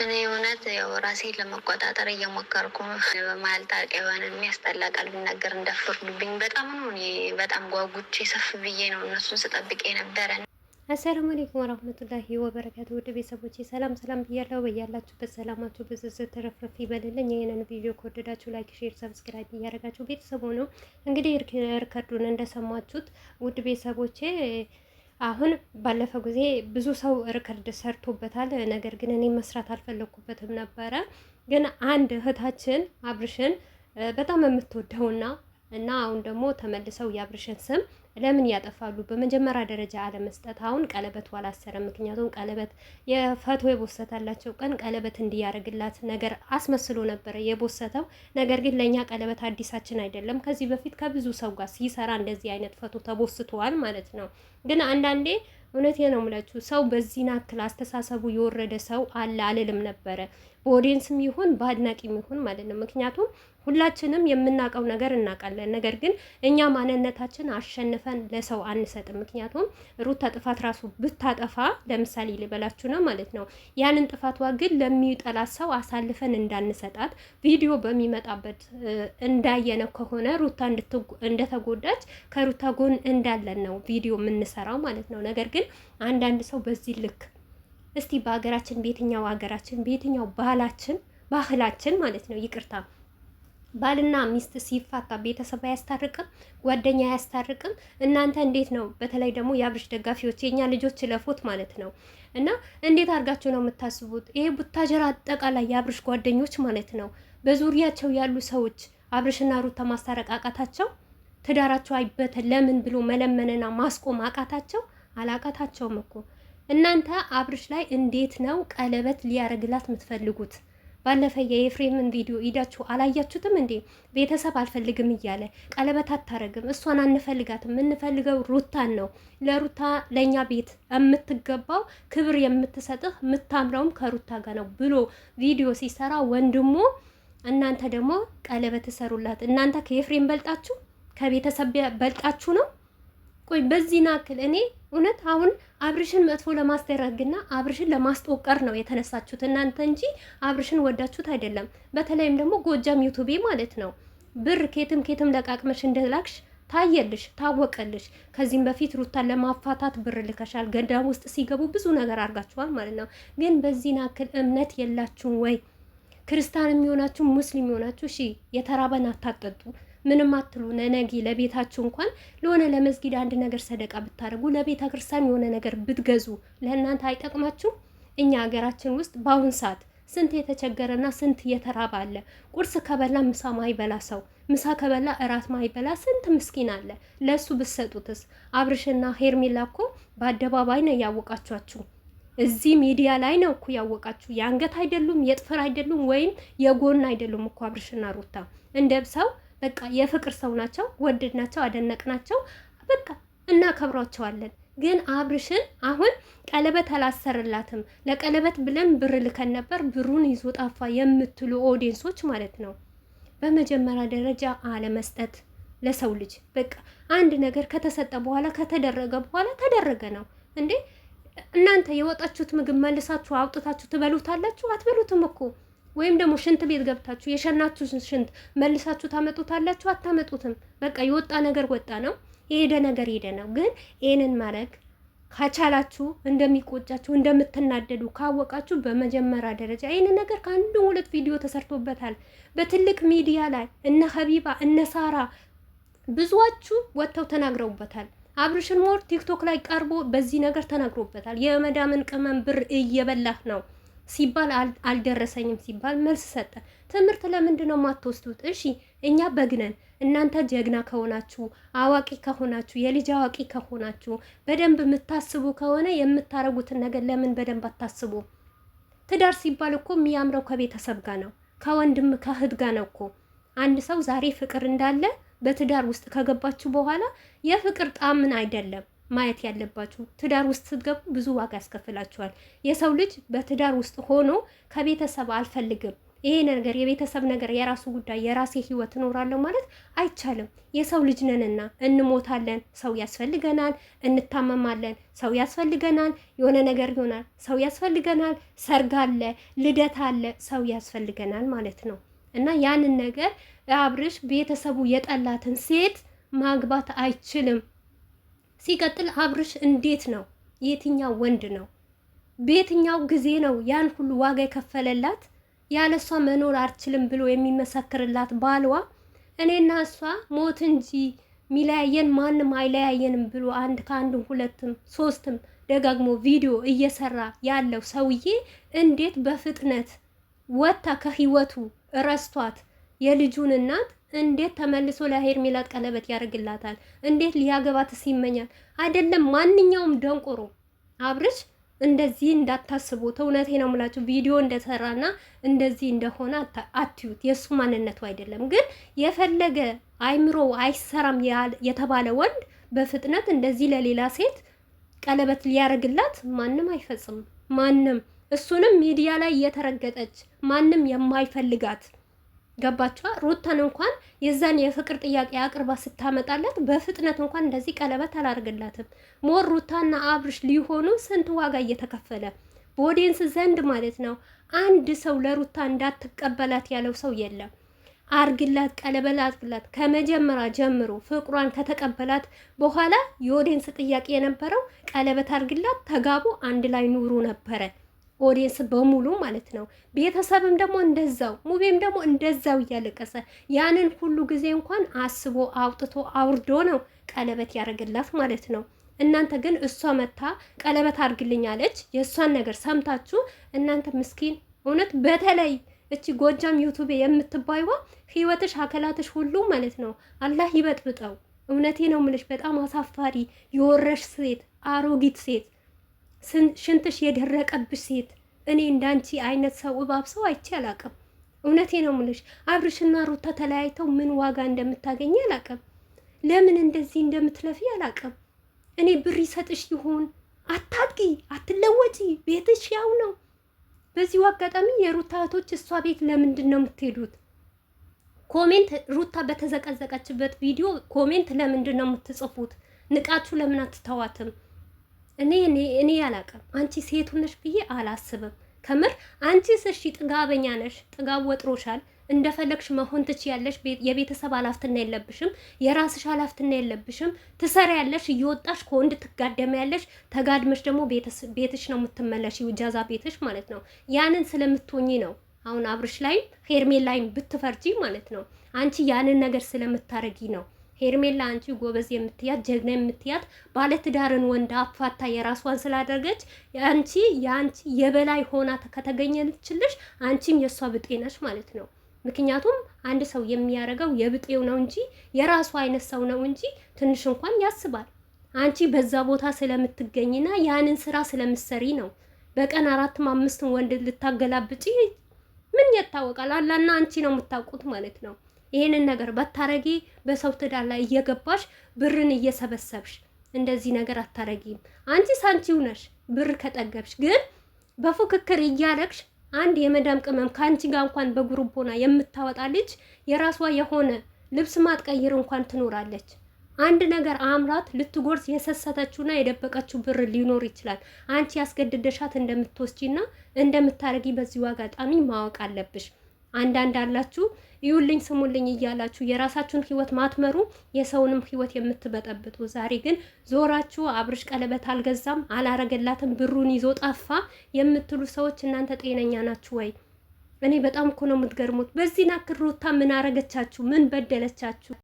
እኔ እውነት ያው ራሴን ለመቆጣጠር እየሞከርኩ በመሀል ጣልቃ የሆነ የሚያስጠላ ቃል ብናገር እንዳትፈርዱብኝ። በጣም ነው እኔ በጣም ጓጉቼ ሰፍ ብዬ ነው እነሱን ስጠብቅ የነበረ። አሰላሙ አለይኩም ወራህመቱላሂ ወበረካቱ። ውድ ቤተሰቦቼ ሰላም ሰላም ብያለሁ። በያላችሁበት ሰላማችሁ ብዙ ተረፍረፍ ይበልልኝ። ይህንን ቪዲዮ ከወደዳችሁ ላይክ፣ ሼር፣ ሰብስክራይብ እያደረጋችሁ ቤተሰቡ ነው እንግዲህ ርከዱን እንደሰማችሁት ውድ ቤተሰቦቼ አሁን ባለፈው ጊዜ ብዙ ሰው ሪከርድ ሰርቶበታል። ነገር ግን እኔ መስራት አልፈለኩበትም ነበረ። ግን አንድ እህታችን አብርሽን በጣም የምትወደውና አሁን ደግሞ ተመልሰው የአብርሽን ስም ለምን ያጠፋሉ? በመጀመሪያ ደረጃ አለመስጠት። አሁን ቀለበቱ አላሰረም። ምክንያቱም ቀለበት የፈቶ የቦሰታላቸው ቀን ቀለበት እንዲያደርግላት ነገር አስመስሎ ነበረ የቦሰተው። ነገር ግን ለእኛ ቀለበት አዲሳችን አይደለም። ከዚህ በፊት ከብዙ ሰው ጋር ሲሰራ እንደዚህ አይነት ፈቶ ተቦስተዋል ማለት ነው። ግን አንዳንዴ እውነቴ ነው የምላችሁ ሰው በዚህ ናክል አስተሳሰቡ የወረደ ሰው አለ አልልም ነበረ። በኦዲየንስም ይሁን በአድናቂም ይሁን ማለት ነው። ምክንያቱም ሁላችንም የምናውቀው ነገር እናውቃለን። ነገር ግን እኛ ማንነታችን አሸንፈን ለሰው አንሰጥም። ምክንያቱም ሩታ ጥፋት ራሱ ብታጠፋ ለምሳሌ ሊበላችሁ ነው ማለት ነው። ያንን ጥፋቷ ግን ለሚጠላት ሰው አሳልፈን እንዳንሰጣት ቪዲዮ በሚመጣበት እንዳየነው ከሆነ ሩታ እንደተጎዳች ከሩታ ጎን እንዳለን ነው ቪዲዮ የምንሰራው ማለት ነው። ነገር ግን አንዳንድ ሰው በዚህ ልክ እስቲ በሀገራችን በየትኛው ባህላችን ማለት ነው ይቅርታ ባልና ሚስት ሲፋታ ቤተሰብ አያስታርቅም? ጓደኛ አያስታርቅም? እናንተ እንዴት ነው? በተለይ ደግሞ የአብርሽ ደጋፊዎች የኛ ልጆች ለፎት ማለት ነው እና እንዴት አድርጋችሁ ነው የምታስቡት? ይሄ ቡታጀራ አጠቃላይ የአብርሽ ጓደኞች ማለት ነው በዙሪያቸው ያሉ ሰዎች አብርሽና ሩታ ማስታረቅ አቃታቸው? ትዳራቸው አይበተን ለምን ብሎ መለመንና ማስቆም አቃታቸው? አላቃታቸውም እኮ። እናንተ አብርሽ ላይ እንዴት ነው ቀለበት ሊያረግላት የምትፈልጉት? ባለፈ የኤፍሬምን ቪዲዮ ሂዳችሁ አላያችሁትም እንዴ? ቤተሰብ አልፈልግም እያለ ቀለበት አታረግም፣ እሷን አንፈልጋትም፣ የምንፈልገው ሩታን ነው። ለሩታ ለእኛ ቤት የምትገባው ክብር የምትሰጥህ የምታምረውም ከሩታ ጋር ነው ብሎ ቪዲዮ ሲሰራ ወንድሙ እናንተ ደግሞ ቀለበት ትሰሩላት። እናንተ ከኤፍሬም በልጣችሁ ከቤተሰብ በልጣችሁ ነው። ቆይ በዚህ ናክል እኔ እውነት አሁን አብርሽን መጥፎ ለማስደረግና አብርሽን ለማስጦቀር ነው የተነሳችሁት እናንተ እንጂ አብርሽን ወዳችሁት አይደለም። በተለይም ደግሞ ጎጃም ዩቱቤ ማለት ነው ብር ኬትም ለቃቅመሽ እንደላክሽ ታየልሽ፣ ታወቀልሽ። ከዚህም በፊት ሩታን ለማፋታት ብር ልከሻል። ገዳም ውስጥ ሲገቡ ብዙ ነገር አድርጋችኋል ማለት ነው። ግን በዚህ ናክል እምነት የላችሁም ወይ? ክርስቲያን የሚሆናችሁ ሙስሊም የሚሆናችሁ እሺ የተራበን አታጠጡ ምንም አትሉ። ነነጊ ለቤታችሁ እንኳን ለሆነ ለመስጊድ አንድ ነገር ሰደቃ ብታደርጉ ለቤተ ክርስቲያን የሆነ ነገር ብትገዙ ለእናንተ አይጠቅማችሁም? እኛ ሀገራችን ውስጥ በአሁን ሰዓት ስንት የተቸገረና ስንት የተራበ አለ። ቁርስ ከበላ ምሳ ማይበላ ሰው፣ ምሳ ከበላ እራት ማይበላ ስንት ምስኪን አለ። ለሱ ብትሰጡትስ? አብርሽና ሄርሜላ እኮ በአደባባይ ነው ያወቃችኋችሁ። እዚህ ሚዲያ ላይ ነው እኮ ያወቃችሁ። የአንገት አይደሉም፣ የጥፍር አይደሉም፣ ወይም የጎን አይደሉም እኮ አብርሽና ሩታ እንደብሰው በቃ የፍቅር ሰው ናቸው። ወደድናቸው፣ አደነቅናቸው፣ በቃ እናከብሯቸዋለን። ግን አብርሽን አሁን ቀለበት አላሰርላትም ለቀለበት ብለን ብር ልከን ነበር ብሩን ይዞ ጣፋ የምትሉ ኦዲየንሶች ማለት ነው። በመጀመሪያ ደረጃ አለመስጠት ለሰው ልጅ በቃ አንድ ነገር ከተሰጠ በኋላ ከተደረገ በኋላ ተደረገ ነው እንዴ። እናንተ የወጣችሁት ምግብ መልሳችሁ አውጥታችሁ ትበሉታላችሁ? አትበሉትም እኮ። ወይም ደግሞ ሽንት ቤት ገብታችሁ የሸናችሁን ሽንት መልሳችሁ ታመጡታላችሁ? አታመጡትም። በቃ የወጣ ነገር ወጣ ነው፣ የሄደ ነገር ሄደ ነው። ግን ይህንን ማድረግ ከቻላችሁ እንደሚቆጫችሁ እንደምትናደዱ ካወቃችሁ በመጀመሪያ ደረጃ ይህንን ነገር ከአንድ ሁለት ቪዲዮ ተሰርቶበታል በትልቅ ሚዲያ ላይ እነ ሀቢባ እነ ሳራ ብዙዋችሁ ወጥተው ተናግረውበታል። አብርሽን ሞር ቲክቶክ ላይ ቀርቦ በዚህ ነገር ተናግሮበታል። የመዳምን ቅመም ብር እየበላህ ነው ሲባል አልደረሰኝም ሲባል መልስ ሰጠ። ትምህርት ለምንድን ነው የማትወስዱት? እሺ እኛ በግነን እናንተ ጀግና ከሆናችሁ አዋቂ ከሆናችሁ የልጅ አዋቂ ከሆናችሁ በደንብ የምታስቡ ከሆነ የምታረጉትን ነገር ለምን በደንብ አታስቡ? ትዳር ሲባል እኮ የሚያምረው ከቤተሰብ ጋር ነው፣ ከወንድም ከእህት ጋር ነው እኮ። አንድ ሰው ዛሬ ፍቅር እንዳለ በትዳር ውስጥ ከገባችሁ በኋላ የፍቅር ጣዕምን አይደለም ማየት ያለባችሁ። ትዳር ውስጥ ስትገቡ ብዙ ዋጋ ያስከፍላችኋል። የሰው ልጅ በትዳር ውስጥ ሆኖ ከቤተሰብ አልፈልግም ይሄ ነገር የቤተሰብ ነገር የራሱ ጉዳይ የራሴ ህይወት እኖራለሁ ማለት አይቻልም። የሰው ልጅ ነንና እንሞታለን፣ ሰው ያስፈልገናል፣ እንታመማለን፣ ሰው ያስፈልገናል፣ የሆነ ነገር ይሆናል፣ ሰው ያስፈልገናል፣ ሰርግ አለ፣ ልደት አለ፣ ሰው ያስፈልገናል ማለት ነው። እና ያንን ነገር አብርሽ ቤተሰቡ የጠላትን ሴት ማግባት አይችልም። ሲቀጥል አብርሽ እንዴት ነው? የትኛው ወንድ ነው? በየትኛው ጊዜ ነው ያን ሁሉ ዋጋ የከፈለላት? ያለሷ መኖር አልችልም ብሎ የሚመሰክርላት ባልዋ እኔና እሷ ሞት እንጂ ሚለያየን ማንም አይለያየንም ብሎ ከአንድም ሁለትም ሶስትም ደጋግሞ ቪዲዮ እየሰራ ያለው ሰውዬ እንዴት በፍጥነት ወታ ከህይወቱ ረስቷት የልጁን እናት እንዴት ተመልሶ ለሄርሜላት ቀለበት ያደርግላታል? እንዴት ሊያገባትስ ይመኛል? አይደለም ማንኛውም ደንቆሮ አብርሽ እንደዚህ እንዳታስቡት። እውነቴ ነው የምላችሁ ቪዲዮ እንደሰራና እንደዚህ እንደሆነ አትዩት። የእሱ ማንነቱ አይደለም። ግን የፈለገ አይምሮ አይሰራም የተባለ ወንድ በፍጥነት እንደዚህ ለሌላ ሴት ቀለበት ሊያደርግላት ማንም አይፈጽምም። ማንም እሱንም ሚዲያ ላይ እየተረገጠች ማንም የማይፈልጋት ገባችኋ? ሩታን እንኳን የዛን የፍቅር ጥያቄ አቅርባ ስታመጣለት በፍጥነት እንኳን እንደዚህ ቀለበት አላርግላትም። ሞር ሩታና አብርሽ ሊሆኑ ስንት ዋጋ እየተከፈለ በኦዲየንስ ዘንድ ማለት ነው። አንድ ሰው ለሩታ እንዳትቀበላት ያለው ሰው የለም። አርግላት፣ ቀለበት አርግላት። ከመጀመሪያ ጀምሮ ፍቅሯን ከተቀበላት በኋላ የኦዲየንስ ጥያቄ የነበረው ቀለበት አርግላት፣ ተጋቡ፣ አንድ ላይ ኑሩ ነበረ። ኦዲየንስ በሙሉ ማለት ነው። ቤተሰብም ደግሞ እንደዛው፣ ሙቤም ደግሞ እንደዛው እያለቀሰ ያንን ሁሉ ጊዜ እንኳን አስቦ አውጥቶ አውርዶ ነው ቀለበት ያደርግላት ማለት ነው። እናንተ ግን እሷ መታ ቀለበት አድርግልኝ አለች። የእሷን ነገር ሰምታችሁ እናንተ ምስኪን እውነት በተለይ እቺ ጎጃም ዩቱብ የምትባይዋ ህይወትሽ አከላትሽ ሁሉ ማለት ነው አላህ ይበጥብጠው። እውነቴ ነው ምልሽ በጣም አሳፋሪ የወረሽ ሴት፣ አሮጊት ሴት፣ ሽንትሽ የደረቀብሽ ሴት። እኔ እንዳንቺ አይነት ሰው እባብ ሰው አይቼ አላቅም። እውነቴ ነው ምልሽ አብርሽና ሩታ ተለያይተው ምን ዋጋ እንደምታገኝ አላቅም። ለምን እንደዚህ እንደምትለፊ አላቅም። እኔ ብር ይሰጥሽ ይሆን አታድጊ፣ አትለወጪ፣ ቤትሽ ያው ነው። በዚሁ አጋጣሚ የሩታ እህቶች እሷ ቤት ለምንድን ነው የምትሄዱት? ኮሜንት ሩታ በተዘቀዘቀችበት ቪዲዮ ኮሜንት ለምንድን ነው የምትጽፉት? ንቃችሁ ለምን አትተዋትም? እኔ አላቅም። አንቺ ሴቱ ነሽ ብዬ አላስብም። ከምር አንቺስ እሺ ጥጋበኛ ነሽ፣ ጥጋብ ወጥሮሻል፣ እንደፈለግሽ መሆን ትችያለሽ። የቤተሰብ ኃላፊነት የለብሽም፣ የራስሽ ኃላፊነት የለብሽም። ትሰሪያለሽ፣ እየወጣሽ ከወንድ ትጋደሚያለሽ። ተጋድመሽ ደግሞ ቤትሽ ነው የምትመለሺው፣ ጃዛ ቤትሽ ማለት ነው። ያንን ስለምትሆኚ ነው አሁን አብርሽ ላይም ሄርሜላ ላይም ብትፈርጂ ማለት ነው። አንቺ ያንን ነገር ስለምታረጊ ነው። ሄርሜላ አንቺ ጎበዝ የምትያት ጀግና የምትያት ባለትዳርን ወንድ አፋታ የራሷን ስላደረገች አንቺ የበላይ ሆና ከተገኘችልሽ አንቺም የሷ ብጤ ነሽ ማለት ነው። ምክንያቱም አንድ ሰው የሚያደርገው የብጤው ነው እንጂ የራሱ አይነት ሰው ነው እንጂ ትንሽ እንኳን ያስባል። አንቺ በዛ ቦታ ስለምትገኝና ያንን ስራ ስለምትሰሪ ነው። በቀን 4 5 ወንድ ልታገላብጪ ምን ያታወቃል? አላና አንቺ ነው የምታውቁት ማለት ነው። ይሄንን ነገር በታረጊ በሰው ትዳር ላይ እየገባሽ ብርን እየሰበሰብሽ እንደዚህ ነገር አታረጊም። አንቺ ሳንቺው ነሽ ብር ከጠገብሽ። ግን በፉክክር እያለቅሽ አንድ የመዳም ቅመም ከአንቺ ጋር እንኳን በግሩፕ ሆና የምታወጣ ልጅ የራሷ የሆነ ልብስ ማትቀይር እንኳን ትኖራለች። አንድ ነገር አምራት ልትጎርስ የሰሰተችውና የደበቀችው ብር ሊኖር ይችላል። አንቺ ያስገድደሻት እንደምትወስጂና እንደምታረጊ በዚሁ አጋጣሚ ማወቅ አለብሽ። አንዳንድ አላችሁ ይውልኝ ስሙልኝ እያላችሁ የራሳችሁን ህይወት ማትመሩ የሰውንም ህይወት የምትበጠብጡ። ዛሬ ግን ዞራችሁ አብርሽ ቀለበት አልገዛም አላረገላትም ብሩን ይዞ ጠፋ የምትሉ ሰዎች እናንተ ጤነኛ ናችሁ ወይ? እኔ በጣም እኮ ነው የምትገርሙት። በዚህ ናክል ሩታ ምን አረገቻችሁ? ምን በደለቻችሁ?